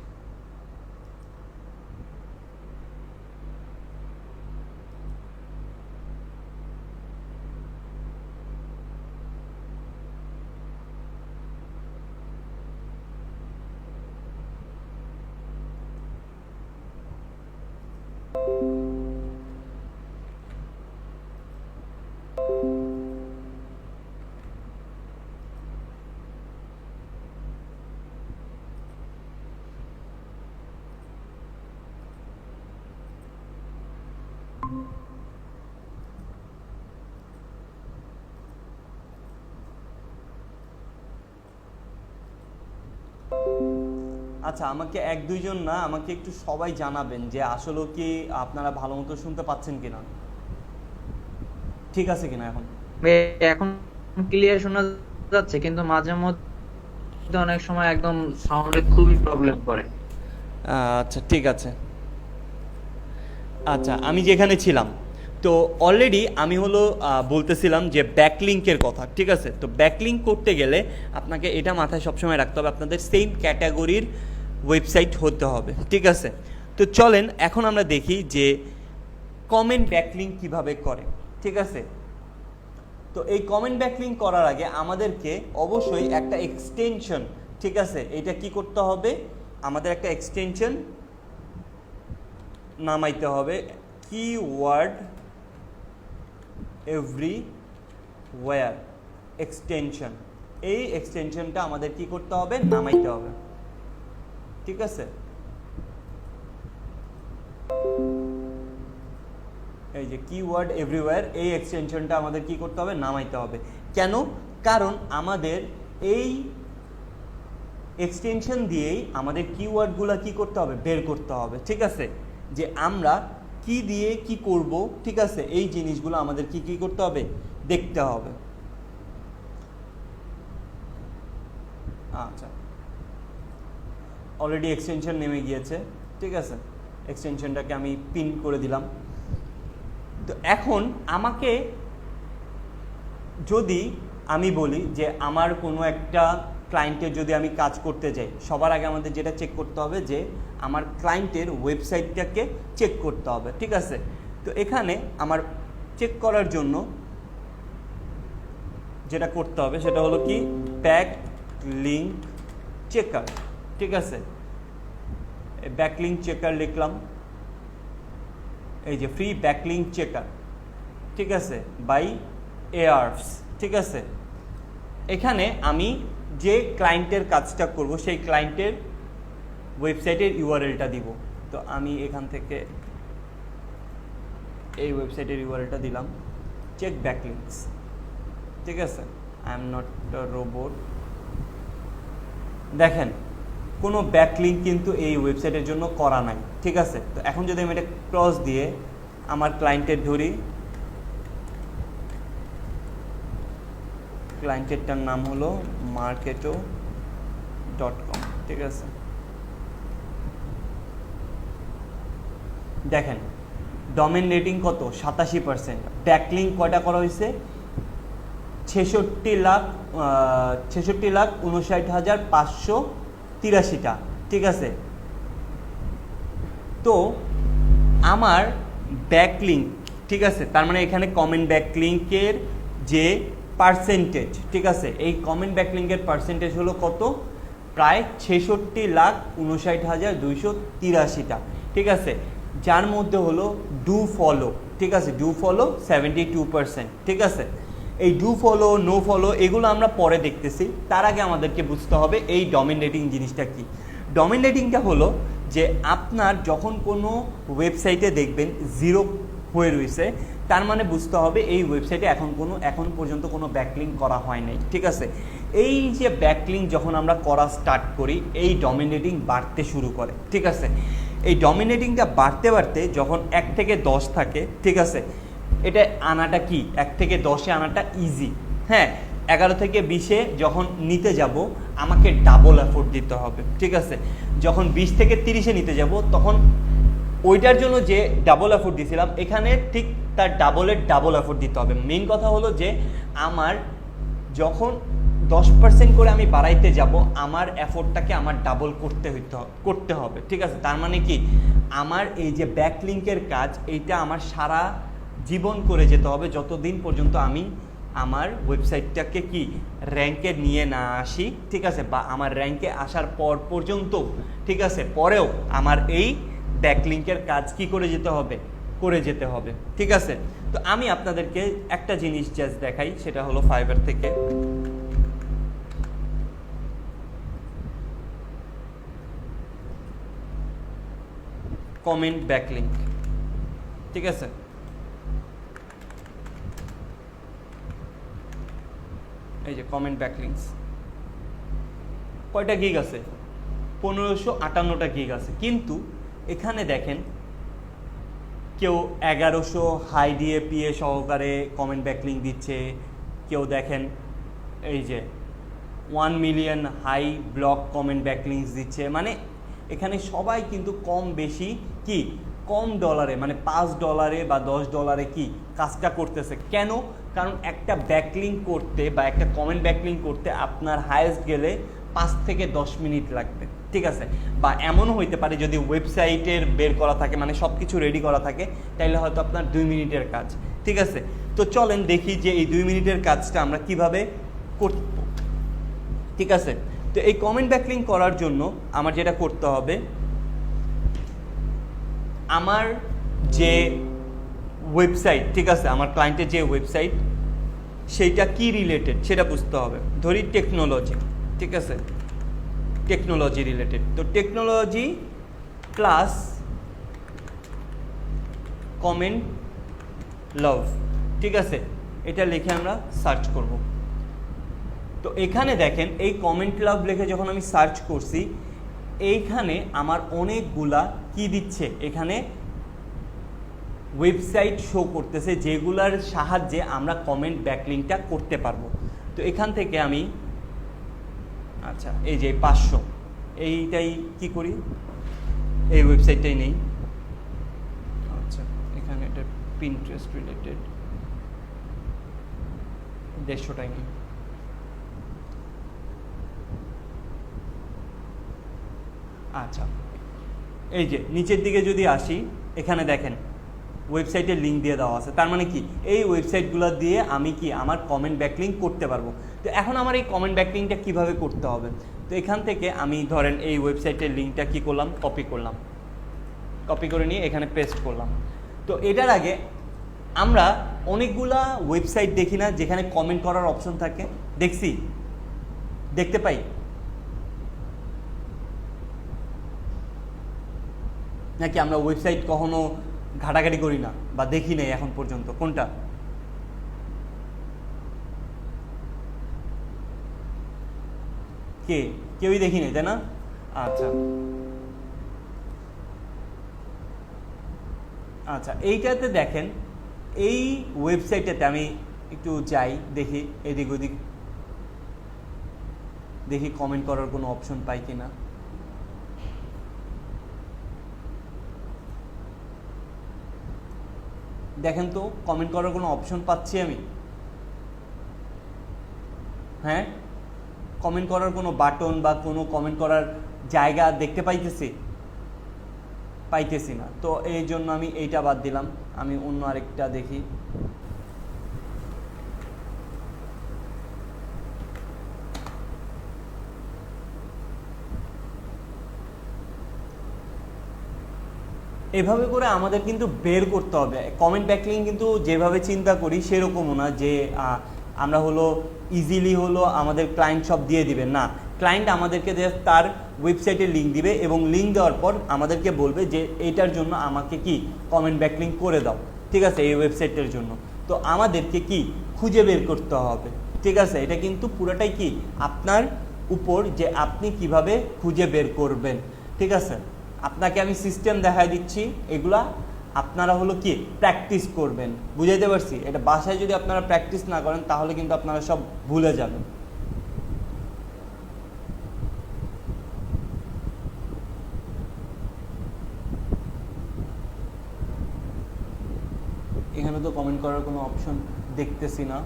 আচ্ছা, আমাকে এক দুইজন না, আমাকে একটু সবাই জানাবেন যে আসলে কি আপনারা ভালো মতো শুনতে পাচ্ছেন কিনা, ঠিক আছে কিনা। এখন ক্লিয়ার শোনা যাচ্ছে, কিন্তু মাঝে মধ্যে অনেক সময় একদম সাউন্ডে খুবই প্রবলেম করে। আচ্ছা ঠিক আছে। আচ্ছা, আমি যেখানে ছিলাম, তো অলরেডি আমি হলো বলতেছিলাম যে ব্যাকলিঙ্কের কথা, ঠিক আছে। তো ব্যাকলিঙ্ক করতে গেলে আপনাকে এটা মাথায় সবসময় রাখতে হবে, আপনাদের সেম ক্যাটাগরির ওয়েবসাইট হতে হবে, ঠিক আছে। তো চলেন এখন আমরা দেখি যে কমেন্ট ব্যাকলিঙ্ক কিভাবে করে, ঠিক আছে। তো এই কমেন্ট ব্যাকলিঙ্ক করার আগে আমাদেরকে অবশ্যই একটা এক্সটেনশন, ঠিক আছে, এটা কি করতে হবে, আমাদের একটা এক্সটেনশন নামাইতে হবে, কিওয়ার্ড এভরিওয়্যার এক্সটেনশন। এই এক্সটেনশনটা আমাদের কি করতে হবে, নামাইতে হবে, ঠিক আছে। এই যে কিওয়ার্ড এভরিওয়্যার, এই এক্সটেনশনটা আমাদের কি করতে হবে, নামাইতে হবে। কেন? কারণ আমাদের এই এক্সটেনশন দিয়েই আমাদের কিওয়ার্ডগুলো কি করতে হবে, বের করতে হবে, ঠিক আছে। যে আমরা কি দিয়ে কি করব, ঠিক আছে, এই জিনিসগুলো আমাদের কি কি করতে হবে, দেখতে হবে। আচ্ছা, অলরেডি এক্সটেনশন নেমে গিয়েছে, ঠিক আছে। এক্সটেনশনটাকে আমি পিন করে দিলাম। তো এখন আমাকে যদি আমি বলি যে আমার কোনো একটা ক্লায়েন্টের যদি আমি কাজ করতে যাই, সবার আগে আমাদের যেটা চেক করতে হবে যে আমার ক্লায়েন্টের ওয়েবসাইটটাকে চেক করতে হবে, ঠিক আছে। তো এখানে আমার চেক করার জন্য যেটা করতে হবে সেটা হলো কি, ব্যাকলিঙ্ক চেকার, ঠিক আছে। ব্যাকলিঙ্ক চেকার লিখলাম, এই যে ফ্রি ব্যাকলিঙ্ক চেকার, ঠিক আছে, বাই এয়ারস, ঠিক আছে। এখানে আমি যে ক্লায়েন্টের কাজটা করব সেই ক্লায়েন্টের ওয়েবসাইটের ইউআরএলটা দিব। তো আমি এখান থেকে এই ওয়েবসাইটের ইউআরএলটা দিলাম, চেক ব্যাকলিঙ্কস, ঠিক আছে। I am not a robot. দেখেন কোনো ব্যাকলিঙ্ক কিন্তু এই ওয়েবসাইটের জন্য করা নাই, ঠিক আছে। তো এখন যদি আমি এটা ক্রস দিয়ে আমার ক্লায়েন্টের ধরি, ক্লায়েন্টেরটার নাম হলো marketo.com, ঠিক আছে। দেখেন ডোমেন রেটিং কত, 87%। ব্যাকলিঙ্ক কয়টা করা হয়েছে, 66,59,583টা, ঠিক আছে। তো আমার ব্যাকলিঙ্ক, ঠিক আছে, তার মানে এখানে কমেন্ট ব্যাকলিঙ্কের যে পার্সেন্টেজ, ঠিক আছে, এই কমেন্ট ব্যাকলিঙ্কের পার্সেন্টেজ হলো কত, প্রায় 66,59,283টা, ঠিক আছে। যার মধ্যে হলো ডু ফলো, ঠিক আছে, ডু ফলো 72%, ঠিক আছে। এই ডু ফলো, নো ফলো এগুলো আমরা পরে দেখতেছি, তার আগে আমাদেরকে বুঝতে হবে এই ডোমেন রেটিং জিনিসটা কি। ডোমেইন রেটিংটা হলো যে আপনার যখন কোনো ওয়েবসাইটে দেখবেন 0 হয়ে রয়েছে, তার মানে বুঝতে হবে এই ওয়েবসাইটে এখন পর্যন্ত কোনো ব্যাকলিঙ্ক করা হয় নাই, ঠিক আছে। এই যে ব্যাকলিঙ্ক যখন আমরা করা স্টার্ট করি, এই ডোমেইন রেটিং বাড়তে শুরু করে, ঠিক আছে। এই ডোমেইন রেটিংটা বাড়তে বাড়তে যখন 1 থেকে 10 থাকে, ঠিক আছে, এটা আনাটা কি 1 থেকে 10-এ আনাটা ইজি। হ্যাঁ, 11 থেকে 20-এ যখন নিতে যাব আমাকে ডাবল এফোর্ট দিতে হবে, ঠিক আছে। যখন 20 থেকে 30-এ নিতে যাব তখন ওইটার জন্য যে ডাবল এফোর্ট দিয়েছিলাম এখানে ঠিক তার ডাবল এফোর্ট দিতে হবে। মেইন কথা হলো যে আমার যখন 10% করে আমি বাড়াইতে যাব আমার এফোর্টটাকে আমার ডাবল করতে হবে, ঠিক আছে। তার মানে কি আমার এই যে ব্যাকলিঙ্কের কাজ এইটা আমার সারা জীবন করে যেতে হবে যতদিন পর্যন্ত আমি আমার ওয়েবসাইটটাকে কি র্যাঙ্কে নিয়ে না আসি, ঠিক আছে, বা আমার র্যাঙ্কে আসার পর পর্যন্ত, ঠিক আছে, পরেও আমার এই ব্যাকলিঙ্কের কাজ কি করে যেতে হবে, ঠিক আছে। তো আমি আপনাদেরকে একটা জিনিস জাস্ট দেখাই, সেটা হলো ফাইবার থেকে কমেন্ট ব্যাকলিঙ্ক, ঠিক আছে। এই যে কমেন্ট ব্যাকলিঙ্কস কয়টা গিগ আছে, 1558টা গিগ আছে, কিন্তু এখানে দেখেন কেউ 1100 হাই ডিএপিএ সহকারে কমেন্ট ব্যাকলিঙ্ক দিচ্ছে, কেউ দেখেন এই যে 1 million high block comment backlinks দিচ্ছে। মানে এখানে সবাই কিন্তু কম বেশি কি কম ডলারে, মানে $5 বা $10 কি কাজটা করতেছে। কেন? কারণ একটা ব্যাকলিঙ্ক করতে বা একটা কমেন্ট ব্যাকলিঙ্ক করতে আপনার হাইয়েস্ট গেলে 5 থেকে 10 মিনিট লাগবে, ঠিক আছে। বা এমনও হইতে পারে যদি ওয়েবসাইটের বের করা থাকে, মানে সব কিছু রেডি করা থাকে, তাইলে হয়তো আপনার 2 মিনিটের কাজ, ঠিক আছে। তো চলেন দেখি যে এই 2 মিনিটের কাজটা আমরা কিভাবে করব, ঠিক আছে। তো এই কমেন্ট ব্যাকলিঙ্ক করার জন্য আমার যেটা করতে হবে, আমার যে ওয়েবসাইট, ঠিক আছে, আমার ক্লায়েন্টের যে ওয়েবসাইট সেইটা কি রিলেটেড সেটা বুঝতে হবে। ধরি টেকনোলজি, ঠিক আছে, টেকনোলজি রিলেটেড। তো টেকনোলজি প্লাস কমেন্ট লাভ, ঠিক আছে, এটা লিখে আমরা সার্চ করব। তো এখানে দেখেন এই কমেন্ট লাভ লিখে যখন আমি সার্চ করছি, এইখানে আমার অনেকগুলা কি দিচ্ছে, এখানে ওয়েবসাইট শো করতেছে যেগুলার সাহায্যে আমরা কমেন্ট ব্যাকলিঙ্কটা করতে পারবো। তো এখান থেকে আমি আচ্ছা এই যে 500 এইটাই কি করি, এই ওয়েবসাইটটাই নেই। আচ্ছা এখানে এটা পিন্টারেস্ট রিলেটেড 150টাই নেই। আচ্ছা এই যে নিচের দিকে যদি আসি, এখানে দেখেন ওয়েবসাইটের লিঙ্ক দিয়ে দেওয়া আছে। তার মানে কি এই ওয়েবসাইটগুলো দিয়ে আমি কি আমার কমেন্ট ব্যাকলিঙ্ক করতে পারবো। তো এখন আমার এই কমেন্ট ব্যাকলিঙ্কটা কিভাবে করতে হবে, তো এখান থেকে আমি ধরেন এই ওয়েবসাইটের লিঙ্কটা কি করলাম, কপি করে নিয়ে এখানে পেস্ট করলাম। তো এটার আগে আমরা অনেকগুলা ওয়েবসাইট দেখি না যেখানে কমেন্ট করার অপশন থাকে, দেখতে পাই নাকি আমরা ওয়েবসাইট কখনো ঘাটাঘাটি করি না বা দেখি নাই এখন পর্যন্ত? কোনটা? কেউই দেখি নাই, তাই না? আচ্ছা আচ্ছা এইটাতে দেখেন, এই ওয়েবসাইটটাতে আমি একটু যাই, দেখি এদিক ওদিক, দেখি কমেন্ট করার কোনো অপশন পাই কিনা। দেখেন তো কমেন্ট করার কোনো অপশন পাচ্ছি আমি? হ্যাঁ, কমেন্ট করার কোনো বাটন বা কোনো কমেন্ট করার জায়গা দেখতে পাইতেছি না। তো এই জন্য আমি এইটা বাদ দিলাম, আমি অন্য আরেকটা দেখি। এভাবে করে আমাদের কিন্তু বের করতে হবে কমেন্ট ব্যাকলিঙ্ক। কিন্তু যেভাবে চিন্তা করি সেরকমও না যে আমরা হলো ইজিলি হলো আমাদের ক্লায়েন্ট সব দিয়ে দিবেন, না। ক্লায়েন্ট আমাদেরকে জাস্ট তার ওয়েবসাইটের লিঙ্ক দিবে এবং লিঙ্ক দেওয়ার পর আমাদেরকে বলবে যে এইটার জন্য আমাকে কি কমেন্ট ব্যাকলিঙ্ক করে দাও, ঠিক আছে, এই ওয়েবসাইটের জন্য। তো আমাদেরকে কি খুঁজে বের করতে হবে, ঠিক আছে। এটা কিন্তু পুরোটাই কি আপনার উপর, যে আপনি কিভাবে খুঁজে বের করবেন, ঠিক আছে। আপনাকে আমি সিস্টেম দেখাই দিচ্ছি, এগুলা আপনারা হলো কি প্র্যাকটিস করবেন, বুঝাইতে পারছি। এটা বাসায় যদি আপনারা প্র্যাকটিস না করেন তাহলে কিন্তু আপনারা সব ভুলে যাবেন। এখানে তো কমেন্ট করার কোনো অপশন দেখতেছি না।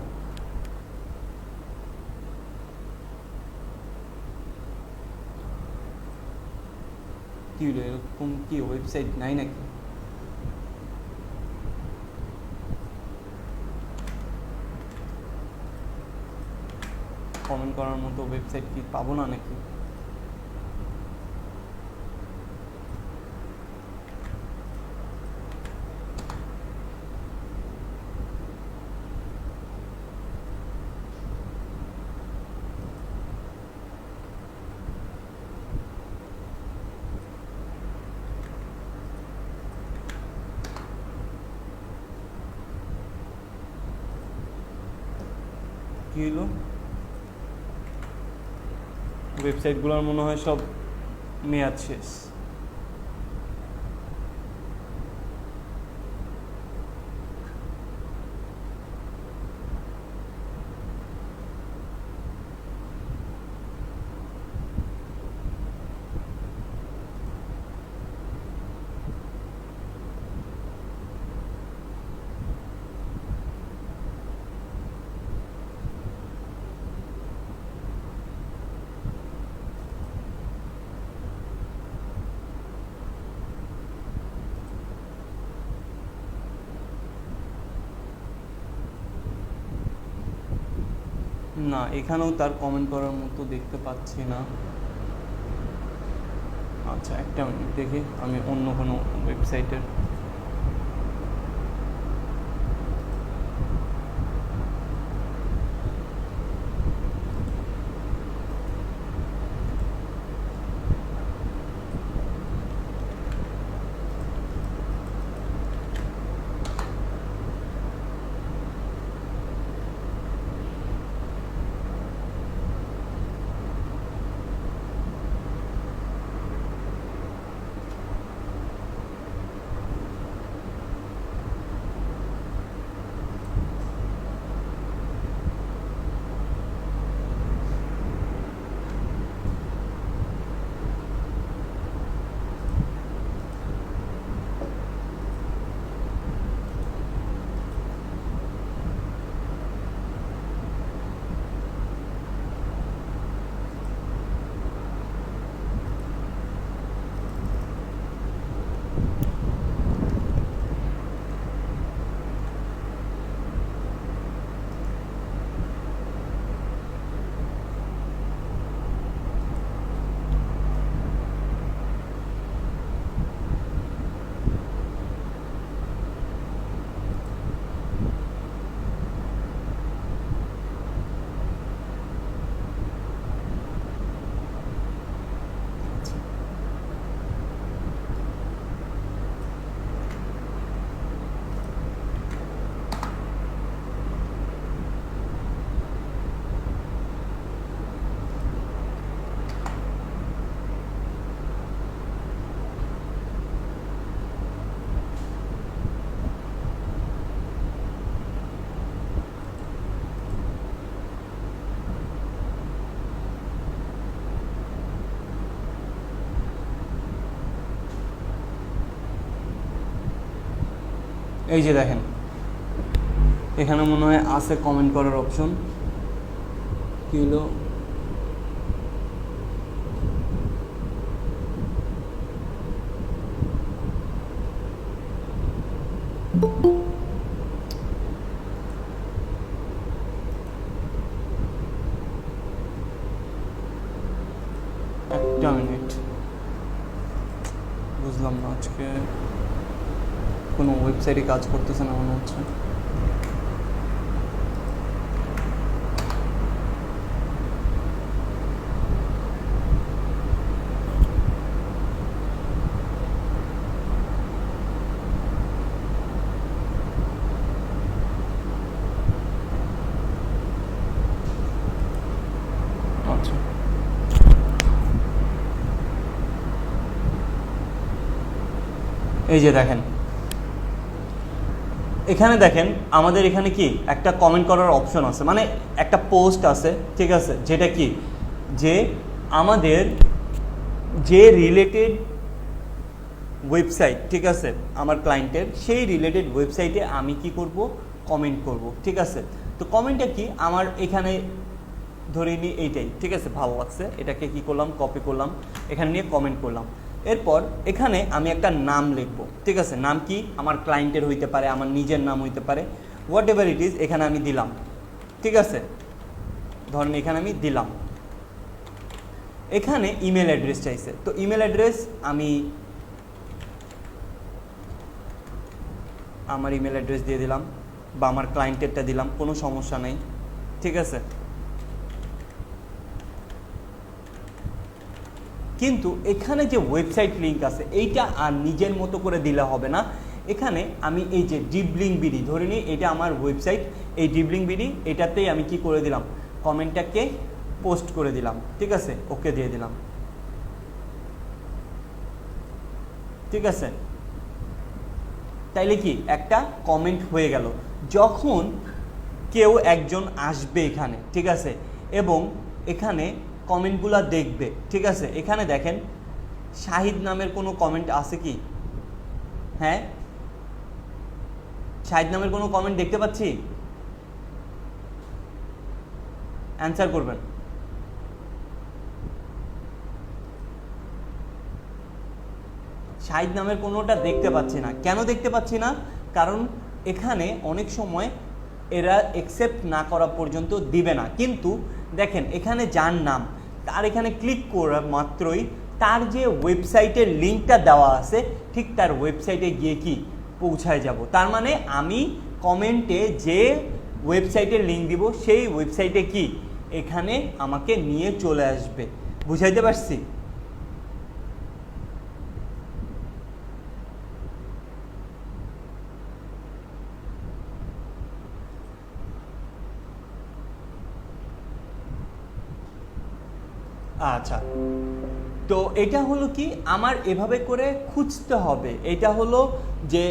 কি হলো, এরকম কি ওয়েবসাইট নাই নাকি? কমেন্ট করার মতো ওয়েবসাইট কি পাবো না নাকি? কি হলো, ওয়েবসাইটগুলোর মনে হয় সব মেয়াদ শেষ। না, এখানেও তার কমেন্ট করার মতো দেখতে পাচ্ছি না। আচ্ছা, একটা মিনিট দেখি আমি অন্য কোনো ওয়েবসাইটের। এই যে দেখেন, এখানে মনে হয় আছে কমেন্ট করার অপশন। কি হলো, একটা মিনিট, বুঝলাম না আজকে কোনো ওয়েবসাইটে কাজ করতেছে না মনে হচ্ছে। এই যে দেখেন, এখানে দেখেন আমাদের এখানে কি একটা কমেন্ট করার অপশন আছে, মানে একটা পোস্ট আছে, ঠিক আছে, যেটা কি যে আমাদের যে রিলেটেড ওয়েবসাইট, ঠিক আছে, আমার ক্লায়েন্টের সেই রিলেটেড ওয়েবসাইটে আমি কি করব, কমেন্ট করব, ঠিক আছে। তো কমেন্টটা কি আমার এখানে ধরে নিই এইটাই, ঠিক আছে, ভালো লাগছে, এটাকে কি করলাম, কপি করলাম, এখানে নিয়ে কমেন্ট করলাম। এরপর এখানে আমি একটা নাম লিখবো, ঠিক আছে, নাম কি আমার ক্লায়েন্টের হইতে পারে, আমার নিজের নাম হইতে পারে, হোয়াট এভার ইট ইজ, এখানে আমি দিলাম, ঠিক আছে, ধরেন এখানে আমি দিলাম। এখানে ইমেল অ্যাড্রেস চাইছে, তো ইমেল অ্যাড্রেস আমি আমার ইমেল অ্যাড্রেস দিয়ে দিলাম বা আমার ক্লায়েন্টেরটা দিলাম, কোনো সমস্যা নেই, ঠিক আছে। কিন্তু এখানে যে ওয়েবসাইট লিঙ্ক আছে এইটা আর নিজের মতো করে দিলে হবে না। এখানে আমি এই যে ডিবলিং বিডি ধরে নিই, এটা আমার ওয়েবসাইট, এই ডিবলিং বিডি এটাতেই আমি কি করে দিলাম, কমেন্টটাকে পোস্ট করে দিলাম, ঠিক আছে, ওকে দিয়ে দিলাম, ঠিক আছে। তাইলে কি একটা কমেন্ট হয়ে গেল। যখন কেউ একজন আসবে এখানে, ঠিক আছে, এবং এখানে কমেন্টগুলো দেখবে, ঠিক আছে, এখানে দেখেন শাহিদ নামের কোনো কমেন্ট আছে কি? হ্যাঁ, শাহিদ নামের কোনো কমেন্ট দেখতে পাচ্ছি? অ্যান্সার করবেন। শাহিদ নামের কোনোটা দেখতে পাচ্ছি না। কেন দেখতে পাচ্ছি না? কারণ এখানে অনেক সময় এরা অ্যাকসেপ্ট না করা পর্যন্ত দিবে না। কিন্তু দেখেন এখানে যার নাম, তার এখানে ক্লিক করা মাত্রই তার যে ওয়েবসাইটের লিঙ্কটা দেওয়া আছে ঠিক তার ওয়েবসাইটে গিয়ে কি পৌঁছায় যাব। তার মানে আমি কমেন্টে যে ওয়েবসাইটের লিঙ্ক দিব সেই ওয়েবসাইটে কি এখানে আমাকে নিয়ে চলে আসবে। বুঝাইতে পারছি? আচ্ছা, তো এটা হলো কি আমার এভাবে করে খুঁজতে হবে। এটা হলো যে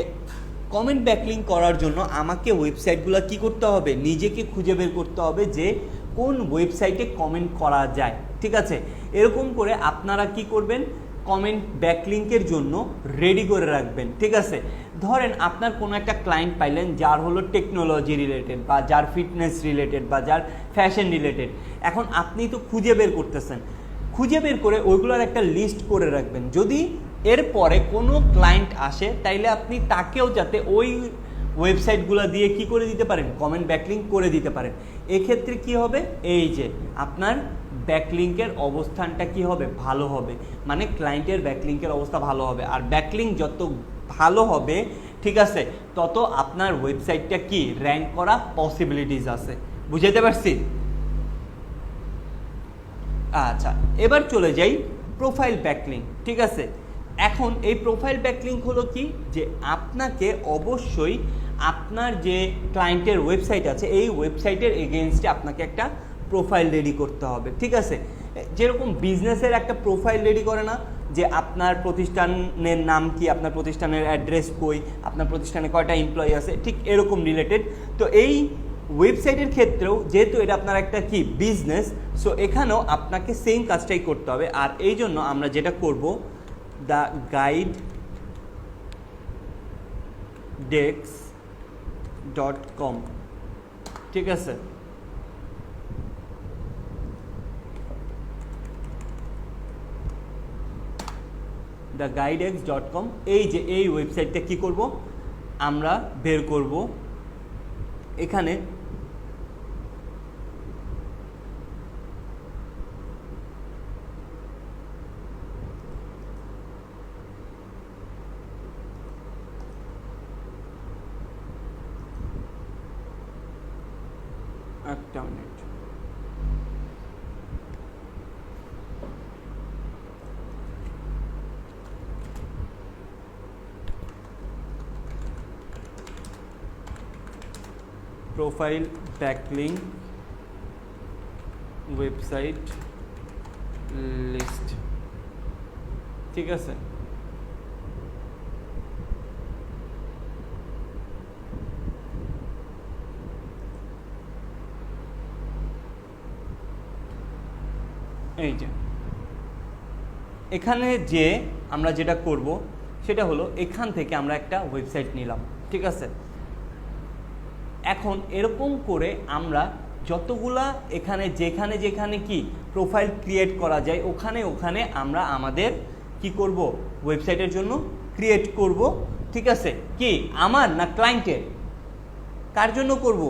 কমেন্ট ব্যাকলিঙ্ক করার জন্য আমাকে ওয়েবসাইটগুলো কি করতে হবে, নিজেকে খুঁজে বের করতে হবে যে কোন ওয়েবসাইটে কমেন্ট করা যায়। ঠিক আছে, এরকম করে আপনারা কি করবেন, কমেন্ট ব্যাকলিঙ্কের জন্য রেডি করে রাখবেন। ঠিক আছে, ধরেন আপনার কোনো একটা ক্লায়েন্ট পাইলেন যার হলো টেকনোলজি রিলেটেড বা যার ফিটনেস রিলেটেড বা যার ফ্যাশন রিলেটেড। এখন আপনি তো খুঁজে বের করতেছেন, খুঁজে বের করে ওইগুলোর একটা লিস্ট করে রাখবেন। যদি এরপরে কোনো ক্লায়েন্ট আসে তাইলে আপনি তাকেও যাতে ওই ওয়েবসাইটগুলো দিয়ে কি করে দিতে পারেন, কমেন্ট ব্যাকলিঙ্ক করে দিতে পারেন। এক্ষেত্রে কি হবে, এই যে আপনার ব্যাকলিঙ্কের অবস্থানটা কি হবে, ভালো হবে, মানে ক্লায়েন্টের ব্যাকলিঙ্কের অবস্থা ভালো হবে। আর ব্যাকলিঙ্ক যত ভালো হবে, ঠিক আছে, তত আপনার ওয়েবসাইটটা কি র্যাঙ্ক করা পসিবিলিটিস আছে। বুঝাইতে পারছি? আচ্ছা, এবার চলে যাই প্রোফাইল ব্যাকলিঙ্ক। ঠিক আছে, এখন এই প্রোফাইল ব্যাকলিঙ্ক হলো কি, যে আপনাকে অবশ্যই আপনার যে ক্লায়েন্টের ওয়েবসাইট আছে এই ওয়েবসাইটের এগেইনস্টে আপনাকে একটা প্রোফাইল রেডি করতে হবে। ঠিক আছে, যেরকম বিজনেসের একটা প্রোফাইল রেডি করে না, যে আপনার প্রতিষ্ঠানের নাম কি, আপনার প্রতিষ্ঠানের অ্যাড্রেস কই, আপনার প্রতিষ্ঠানে কয়টা এমপ্লয়ি আছে, ঠিক এরকম রিলেটেড। তো এই ওয়েবসাইটের ক্ষেত্রেও যেহেতু এটা আপনার একটা কি বিজনেস, সো এখানেও আপনাকে সেম কাজটাই করতে হবে। আর এই জন্য আমরা যেটা করব, দ্য গাইড ডেস্ক.com, ঠিক আছে, theguidex.com, এই যে এই ওয়েবসাইটটা কি করব আমরা বের করব। এখানে একটা minute, profile backlink website list, ঠিক আছে। এই যে এখানে যে আমরা যেটা করব সেটা হলো এখান থেকে আমরা একটা ওয়েবসাইট নিলাম, ঠিক আছে। এখন এরকম করে আমরা যতগুলা এখানে যেখানে যেখানে কি প্রোফাইল ক্রিয়েট করা যায় ওখানে ওখানে আমরা আমাদের কি করব ওয়েবসাইটের জন্য ক্রিয়েট করব, ঠিক আছে। কি আমার না ক্লায়েন্টের? কার জন্য করব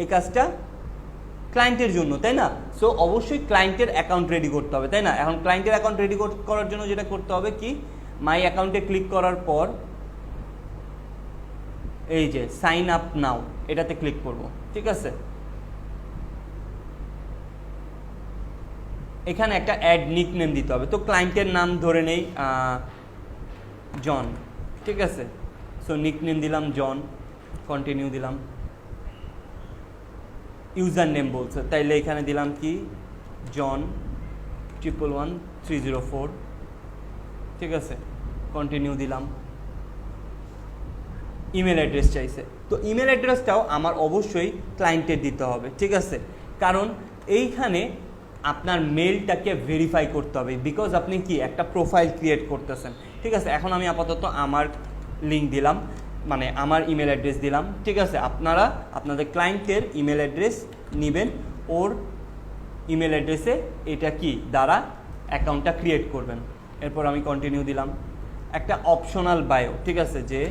এই কাজটা? ক্লায়েন্টের জন্য, তাই না? সো অবশ্যই ক্লায়েন্টের অ্যাকাউন্ট রেডি করতে হবে, তাই না? এখন ক্লায়েন্টের অ্যাকাউন্ট রেডি করার জন্য যেটা করতে হবে কি, মাই অ্যাকাউন্টে ক্লিক করার পর এই যে সাইন আপ নাও এটাতে ক্লিক করব, ঠিক আছে। এখানে একটা অ্যাড নিকনেম দিতে হবে, তো ক্লায়েন্টের নাম ধরে নেই জন, ঠিক আছে। সো নিকনেম দিলাম জন, কন্টিনিউ দিলাম। ইউজার নেম বলছে, তাইলে এখানে দিলাম কি জন 111304, ঠিক আছে। কন্টিনিউ দিলাম। ইমেল অ্যাড্রেস চাইছে, তো ইমেল অ্যাড্রেসটাও আমার অবশ্যই ক্লায়েন্টের দিতে হবে, ঠিক আছে। কারণ এইখানে আপনার মেলটাকে ভেরিফাই করতে হবে, বিকজ আপনি কি একটা প্রোফাইল ক্রিয়েট করতেছেন, ঠিক আছে। এখন আমি আপাতত আমার লিঙ্ক দিলাম, মানে আমার ইমেল অ্যাড্রেস দিলাম, ঠিক আছে। আপনারা আপনাদের ক্লায়েন্টের ইমেল অ্যাড্রেস নেবেন, ওর ইমেল অ্যাড্রেসে এটা কি দ্বারা অ্যাকাউন্টটা ক্রিয়েট করবেন। এরপর আমি কন্টিনিউ দিলাম। একটা অপশনাল বায়ো, ঠিক আছে, যে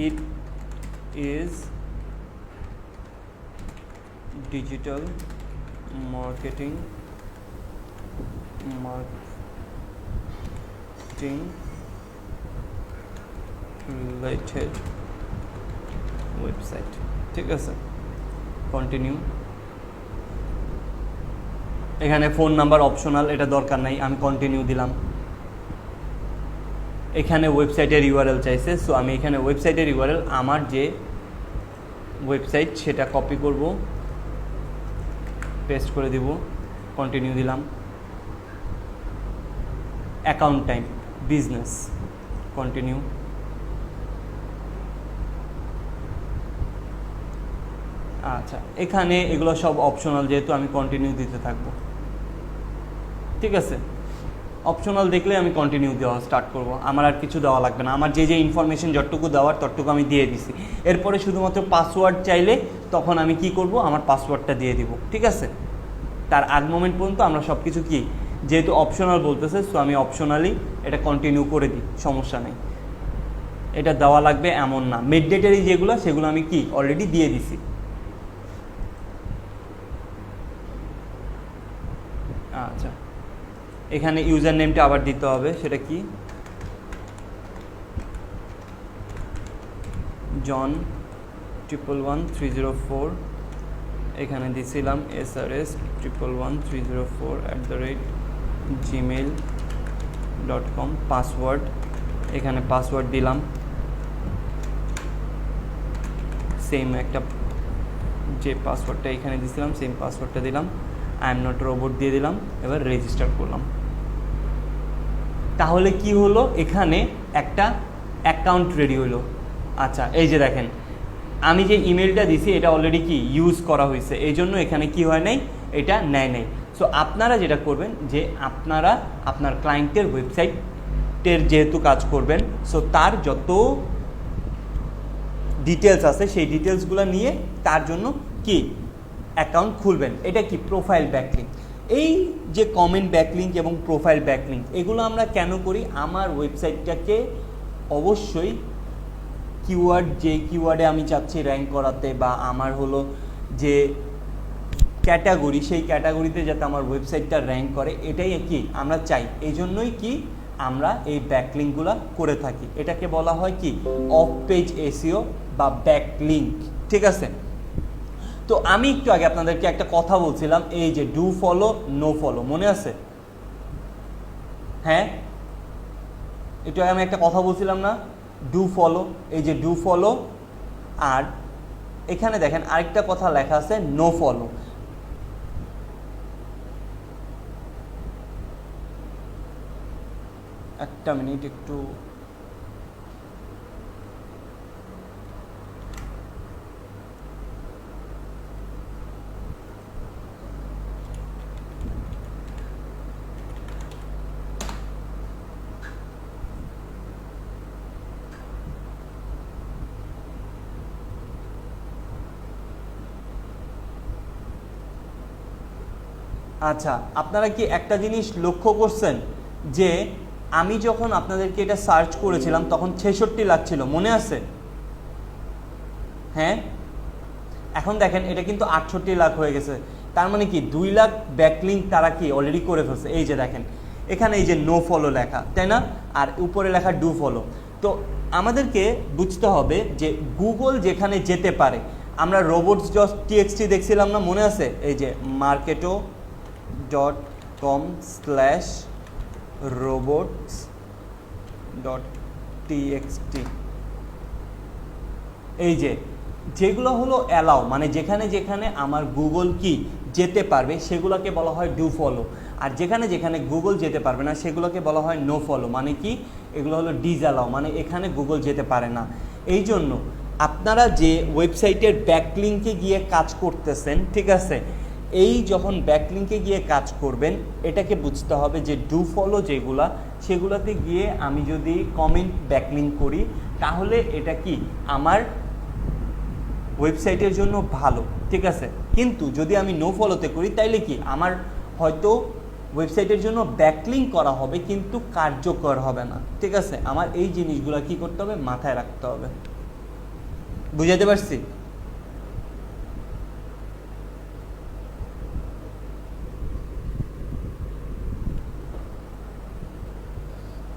it is digital marketing related website, ঠিক আছে। কন্টিনিউ। এখানে ফোন নাম্বার অপশনাল, এটা দরকার নাই, আমি কন্টিনিউ দিলাম। এখানে ওয়েবসাইটের ইউআরএল চাইছে, সো আমি এখানে ওয়েবসাইটের ইউআরএল আমার যে ওয়েবসাইট সেটা কপি করব, পেস্ট করে দিব, কন্টিনিউ দিলাম। Account type business, continue. আচ্ছা, এখানে এগুলো সব অপশনাল, যেহেতু আমি কন্টিনিউ দিতে থাকবো, ঠিক আছে। অপশনাল দেখলে আমি কন্টিনিউ দেওয়া স্টার্ট করব, আমার আর কিছু দেওয়া লাগবে না। আমার যে যে ইনফরমেশন যতটুকু দেওয়ার ততটুকু আমি দিয়ে দিছি। এরপরে শুধুমাত্র পাসওয়ার্ড চাইলে তখন আমি কি করব, আমার পাসওয়ার্ডটা দিয়ে দিব, ঠিক আছে। তার আগ মোমেন্ট পর্যন্ত আমরা সব কিছু কি, যেহেতু অপশনাল বলতেছে, সো আমি অপশনালি এটা কন্টিনিউ করে দিই, সমস্যা নেই। এটা দেওয়া লাগবে এমন না, মেডডেটারি যেগুলো সেগুলো আমি কি অলরেডি দিয়ে দিছি। আচ্ছা, এখানে ইউজার নেমটা আবার দিতে হবে, সেটা কি জন 111304, এখানে দিছিলাম srs111304@gmail.com। পাসওয়ার্ড, এখানে পাসওয়ার্ড দিলাম, সেম একটা যে পাসওয়ার্ডটা এখানে দিছিলাম সেম পাসওয়ার্ডটা দিলাম। আই এম নট রোবট দিয়ে দিলাম, এবার রেজিস্টার করলাম। তাহলে কি হলো, এখানে একটা অ্যাকাউন্ট রেডি হলো। আচ্ছা, এই যে দেখেন আমি যে ইমেলটা দিছি এটা অলরেডি কি ইউজ করা হয়েছে, এই জন্য এখানে কি হয় নাই, এটা নেয় নাই। সো আপনারা যেটা করবেন যে আপনারা আপনার ক্লায়েন্টের ওয়েবসাইটের যেহেতু কাজ করবেন, সো তার যত ডিটেলস আছে সেই ডিটেলসগুলো নিয়ে তার জন্য কি অ্যাকাউন্ট খুলবেন। এটা কি প্রোফাইল ব্যাকলিংক। এই যে কমেন্ট ব্যাকলিংক এবং প্রোফাইল ব্যাকলিংক এগুলো আমরা কেন করি, আমার ওয়েবসাইটটাকে অবশ্যই কিওয়ার্ড, যে কিওয়ার্ডে আমি চাচ্ছি র্যাঙ্ক করাতে, বা আমার হলো যে ক্যাটাগরি, সেই ক্যাটাগরিতে যাতে আমার ওয়েবসাইটটা র্যাঙ্ক করে, এটাই কি আমরা চাই। এই জন্যই কি আমরা এই ব্যাকলিংকগুলো করে থাকি। এটাকে বলা হয় কি অফ পেজ এসইও বা ব্যাকলিংক, ঠিক আছে। তো আমি একটু আগে আপনাদেরকে একটা কথা বলছিলাম, এই যে ডু ফলো নো ফলো, মনে আছে? হ্যাঁ, একটু আগে আমি একটা কথা বলছিলাম না, ডু ফলো। এই যে ডু ফলো, আর এখানে দেখেন আরেকটা কথা লেখা আছে নো ফলো। একটা মিনিট একটু। আচ্ছা, আপনারা কি একটা জিনিস লক্ষ্য করছেন যে আমি যখন আপনাদেরকে এটা সার্চ করেছিলাম তখন 66 লাখ ছিল, মনে আছে? হ্যাঁ, এখন দেখেন এটা কিন্তু 68 লাখ হয়ে গেছে। তার মানে কি 2 লাখ ব্যাকলিঙ্ক তারা কি অলরেডি করে ফেলছে। এই যে দেখেন এখানে এই যে নো ফলো লেখা, তাই না? আর উপরে লেখা ডু ফলো। তো আমাদেরকে বুঝতে হবে যে গুগল যেখানে যেতে পারে, আমরা রোবটস ডট টিএক্সটি দেখছিলাম না, মনে আছে? এই যে marketo.com/robots.txt, এই যে যেগুলো হলো অ্যালাউ, মানে যেখানে যেখানে আমার গুগল কি যেতে পারবে সেগুলোকে বলা হয় ডু ফলো। আর যেখানে যেখানে গুগল যেতে পারবে না সেগুলোকে বলা হয় নো ফলো। মানে কি, এগুলো হলো ডিসঅ্যালাউ, মানে এখানে গুগল যেতে পারে না। এই জন্য আপনারা যে ওয়েবসাইটের ব্যাকলিঙ্কে গিয়ে কাজ করতেছেন, ঠিক আছে, এই যখন ব্যাকলিঙ্কে গিয়ে কাজ করবেন এটাকে বুঝতে হবে যে ডু ফলো যেগুলা, সেগুলোতে গিয়ে আমি যদি কমেন্ট ব্যাকলিঙ্ক করি তাহলে এটা কি আমার ওয়েবসাইটের জন্য ভালো, ঠিক আছে। কিন্তু যদি আমি নো ফলোতে করি তাইলে কি আমার হয়তো ওয়েবসাইটের জন্য ব্যাকলিঙ্ক করা হবে কিন্তু কার্যকর হবে না, ঠিক আছে। আমার এই জিনিসগুলো কি করতে হবে, মাথায় রাখতে হবে। বুঝাতে পারছি?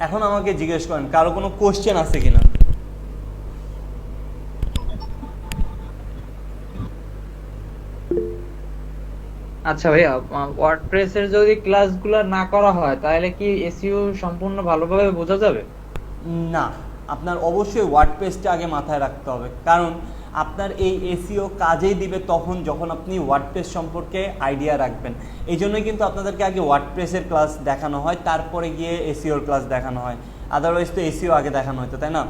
এখন আমাকে জিজ্ঞেস করেন কারো কোনো কোশ্চেন আছে কিনা। আচ্ছা ভাইয়া, ওয়ার্ডপ্রেসের যদি ক্লাসগুলো না করা হয় তাহলে কি এসইও সম্পূর্ণ ভালোভাবে বোঝা যাবে? না, আপনার অবশ্যই ওয়ার্ডপ্রেসটা আগে মাথায় রাখতে হবে, কারণ আপনার এই এসইও কাজেই দিবে তখন যখন আপনি ওয়ার্ডপ্রেস সম্পর্কে আইডিয়া রাখবেন। এই জন্যই কিন্তু আপনাদেরকে আগে ওয়ার্ডপ্রেসের ক্লাস দেখানো হয়, তারপরে গিয়ে এসইওর ক্লাস দেখানো হয়। আদারওয়াইজ তো এসইও আগে দেখানো হতো, তাই না?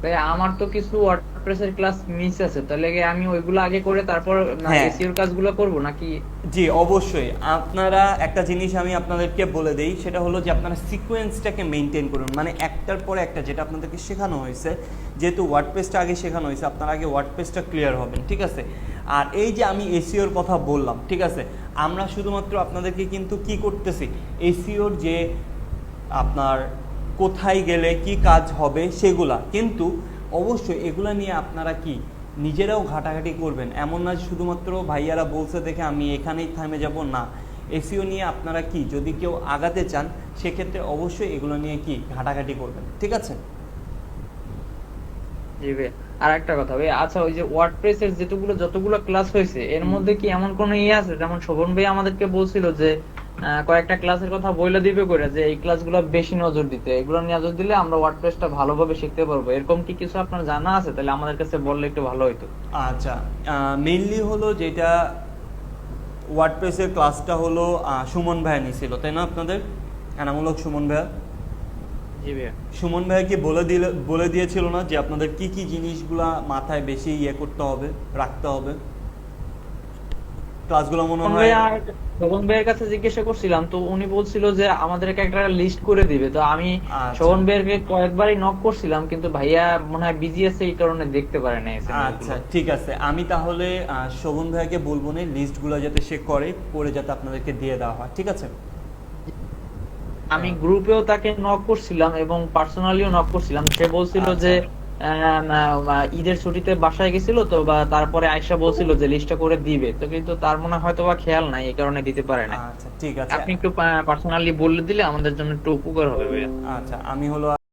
ভাই আমার তো কিছু ওয়ার্ডপ্রেসের ক্লাস মিস আছে, তাহলে কি আমি ওইগুলো আগে করে তারপর হ্যাঁ। এসইওর কাজগুলো করব নাকি? জি অবশ্যই। আপনারা একটা জিনিস আমি আপনাদেরকে বলে দেই, সেটা হলো যে আপনারা সিকোয়েন্সটাকে মেনটেন করুন, মানে একটার পরে একটা যেটা আপনাদেরকে শেখানো হয়েছে, যেহেতু ওয়ার্ডপ্রেসটা আগে শেখানো হয়েছে আপনারা আগে ওয়ার্ডপ্রেসটা ক্লিয়ার হবেন, ঠিক আছে। আর এই যে আমি এসইওর কথা বললাম, ঠিক আছে, আমরা শুধুমাত্র আপনাদেরকে কিন্তু কি করতেছি, এসইওর যে আপনার কোথায় গেলে কি কাজ হবে সেগুলা, কিন্তু অবশ্যই এগুলা নিয়ে আপনারা কি নিজেরাও ঘাটাঘাটি করবেন। এমন না শুধুমাত্র ভাইয়ারা বলছে দেখে আমি এখানেই থেমে যাব, না। এসইও নিয়ে আপনারা কি যদি কেউ আগাতে চান সেক্ষেত্রে অবশ্যই এগুলো নিয়ে কি ঘাটাঘাটি করবেন, ঠিক আছে। জি ভাই, আর একটা কথা ভাই, আচ্ছা ওই যে ওয়ার্ডপ্রেসের যতগুলো ক্লাস হয়েছে এর মধ্যে কি এমন কোনো ইয়ে আছে, যেমন শোভন ভাই আমাদেরকে বলছিল যে কয়েকটা ক্লাসের কথা বইলা দিবে করে, যে এই ক্লাসগুলো বেশি নজর দিতে, এগুলো নজর দিলে আমরা ওয়ার্ডপ্রেসটা ভালোভাবে শিখতে পারবো, এরকম কি কিছু আপনার জানা আছে? তাহলে আমাদের কাছে বললে একটু ভালো হতো। আচ্ছা, মেইনলি হলো যেটা ওয়ার্ডপ্রেসের ক্লাসটা হলো সুমন ভাইয়া নিছিল, তাই না? আপনাদের এনামূলক সুমন ভাইয়া, জি ভাইয়া। সুমন ভাইয়া কি বলে দিয়েছিল না যে আপনাদের কি কি জিনিসগুলা মাথায় বেশি ইয়ে করতে হবে, রাখতে হবে? ক্লাসগুলো মনে হয় শোভন ভাইয়ের কাছে জিজ্ঞাসা করছিলাম, তো উনি বলছিল যে আমাদেরকে একটা লিস্ট করে দিবে। তো আমি আচ্ছা। শোভন ভাইয়েরকে কয়েকবারই নক করছিলাম, কিন্তু ভাইয়া মনে হয় বিজি আছে, এই কারণে দেখতে পারে না SMS আচ্ছা গুলো। ঠিক আছে, আমি তাহলে শোভন ভাইয়াকে বলবো না লিস্টগুলো যাতে সে করে যাতে আপনাদেরকে দিয়ে দেওয়া হয়, ঠিক আছে। আমি গ্রুপেও তাকে নক করছিলাম এবং পার্সোনালিও নক করছিলাম, সে বলছিল আচ্ছা। যে ঈদের ছুটিতে বাসায় গেছিল তো, বা তারপরে আয়শা বলছিল যে লিস্টটা করে দিবে, তো কিন্তু তার মনে হয়তো বা খেয়াল নাই, এই কারণে দিতে পারে না। আচ্ছা ঠিক আছে। আপনি একটু পার্সোনালি বলে দিলে আমাদের জন্য একটু উপকার হবে ভাইয়া। আচ্ছা, আমি হলো